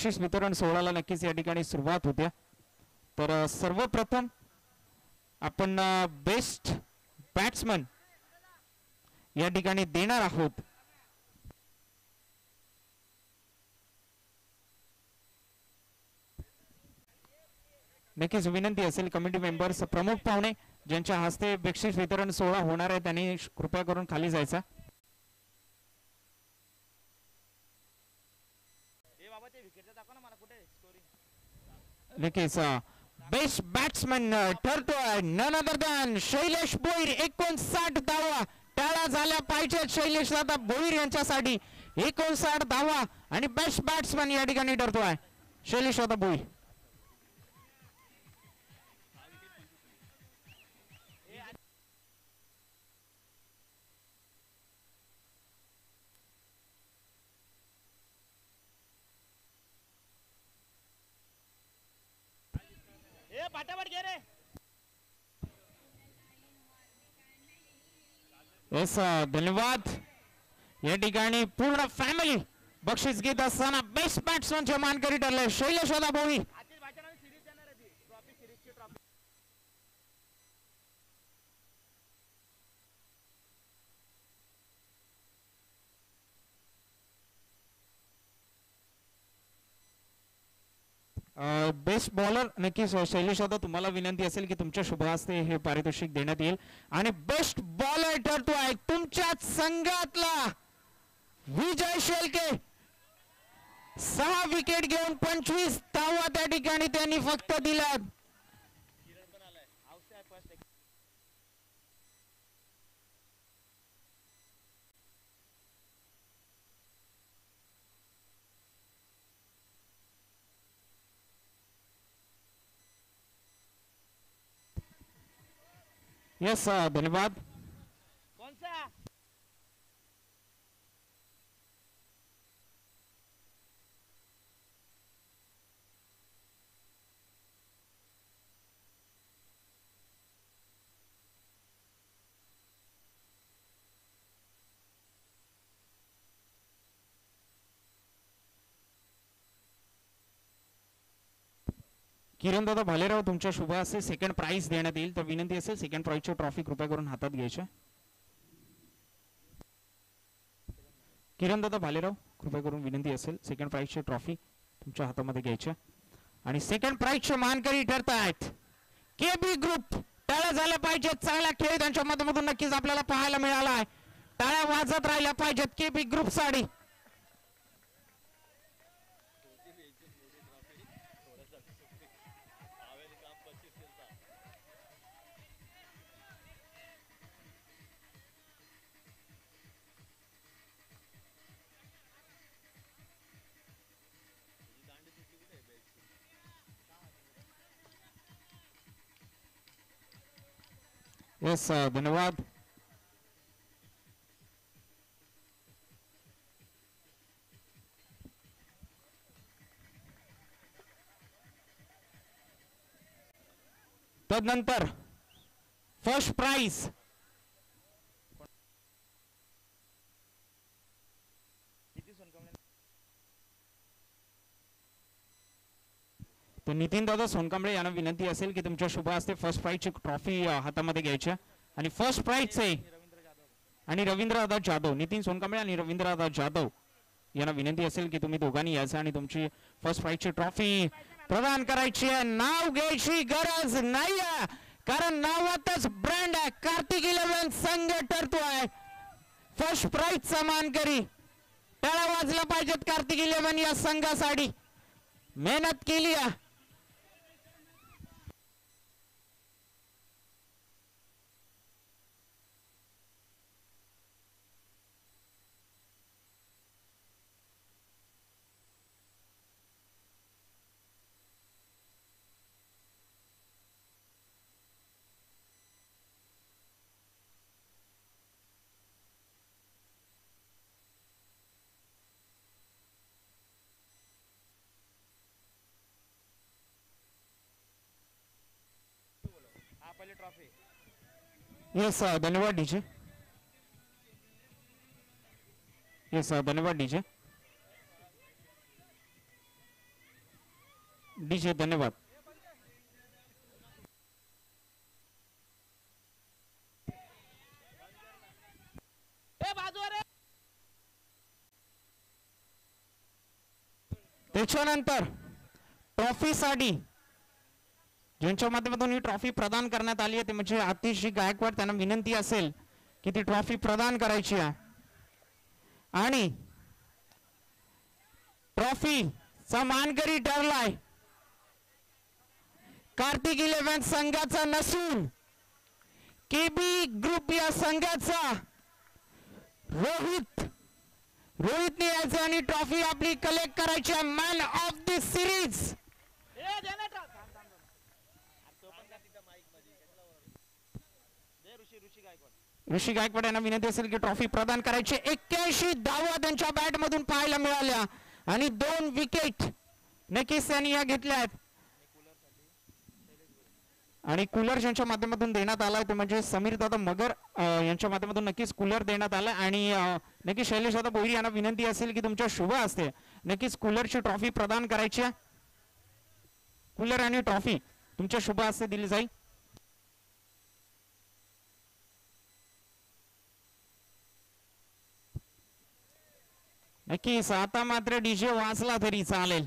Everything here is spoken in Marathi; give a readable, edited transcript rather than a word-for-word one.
बक्षीस वितरण सोहळ्याला नक्कीच या ठिकाणी सुरुवात होते. तर सर्वप्रथम आपण बेस्ट बॅट्समन या ठिकाणी देणार आहोत. नक्कीच विनंती असेल कमिटी मेंबर्स प्रमुख पाहुणे ज्यांच्या हस्ते बक्षीस वितरण सोहळा होणार आहे त्यांनी कृपया करून खाली जायचा. नक्कीच बेस्ट बॅट्समन ठरतोय none other than Shailesh Bhoir. 59 धावा टाळा झाल्या पाहिजेत शैलेश दादा भोईर यांच्यासाठी. 59 धावा आणि बेस्ट बॅट्समन या ठिकाणी ठरतोय शैलेश दादा भोईर. धन्यवाद. या ठिकाणी पूर्ण फॅमिली बक्षीस घेत असताना बेस्ट बॅट्समनचे मानकरी ठरले शैलेश दादा भोईर. बेस्ट बॉलर नक्कीच शैलेश दादा तुम्हाला विनंती असेल की तुमच्या शुभ हस्ते हे पारितोषिक देण्यात येईल. आणि बेस्ट बॉलर ठरतोय तुमच्याच संघातला विजय शेळके. 6 विकेट घेऊन 25 धावा त्या ठिकाणी त्यांनी फक्त दिल्या. यस धन्यवाद. किरण दादा भालेराव तुमच्या शुभ हस्ते सेकंड प्राइज देण्यात येईल. तर विनंती असेल सेकंड प्राइजची ट्रॉफी कृपया करून हातात घ्यायची. किरण दादा भालेराव कृपया करून विनंती असेल सेकंड प्राइजची ट्रॉफी तुमच्या हातामध्ये घ्यायची. आणि सेकंड प्राइजचे मानकरी ठरतायत केबी ग्रुप. टाळ्या झाल्या पाहिजेत. चांगला खेळ त्यांच्या माध्यमातून नक्कीच आपल्याला पाहायला मिळाला आहे. टाळ्या वाजत राहिल्या पाहिजेत केबी ग्रुप साठी. यस धन्यवाद. तदनंतर फर्स्ट प्राइज तर नितीन दादा सोनकांबळे यांना विनंती असेल की तुमच्या शुभ हस्ते फर्स्ट प्राइजची ट्रॉफी हातामध्ये घ्यायची. आणि फर्स्ट प्राइज आहे आणि रवींद्रदादा जाधव. नितीन सोनकांबळे आणि रवींद्रदादा जाधव यांना विनंती असेल की तुम्ही दोघांनी यायचं आणि तुमची फर्स्ट प्राइजची ट्रॉफी प्रदान करायची आहे. नाव घ्यायची गरज नाही कारण नावातच ब्रँड आहे. कार्तिक 11 संघ ठरतोय फर्स्ट प्राइजचा मानकरी. टाळ्या वाजल्या पाहिजेत कार्तिक 11 या संघासाठी. मेहनत केली आहे. यस धन्यवाद डीजे. यस धन्यवाद डीजे. डीजे धन्यवाद. त्याच्यानंतर ट्रॉफीसाठी ज्यांच्या माध्यमातून ही ट्रॉफी प्रदान करण्यात आली आहे ते म्हणजे आतिश गायकवाड. त्यांना विनंती असेल की ती ट्रॉफी प्रदान करायची आहे. आणि ट्रॉफीचा मानकरी ठरलाय कार्तिक 11 संघाचा नसून केबी ग्रुप या संघाचा रोहितने यायचं आणि ट्रॉफी आपली कलेक्ट करायची. मॅन ऑफ द सिरीज ऋषी गायकवाड यांना विनंती असेल की ट्रॉफी प्रदान करायची. 81 धावा त्यांच्या बॅट मधून पाहायला मिळाल्या आणि 2 विकेट नक्कीच त्यांनी या घेतल्या आहेत. आणि कूलर ज्यांच्या माध्यमातून देण्यात आलाय ते म्हणजे समीर दादा मगर यांच्या माध्यमातून नक्कीच कूलर देण्यात आलाय. आणि नक्कीच शैलेश दादा बोईरी यांना विनंती असेल की तुमच्या शुभ हस्ते नक्कीच कूलरची ट्रॉफी प्रदान करायची आहे. कूलर आणि ट्रॉफी तुमच्या शुभ हस्ते दिली जाईल. नक्कीच आता मात्र डीजे वाजला तरी चालेल.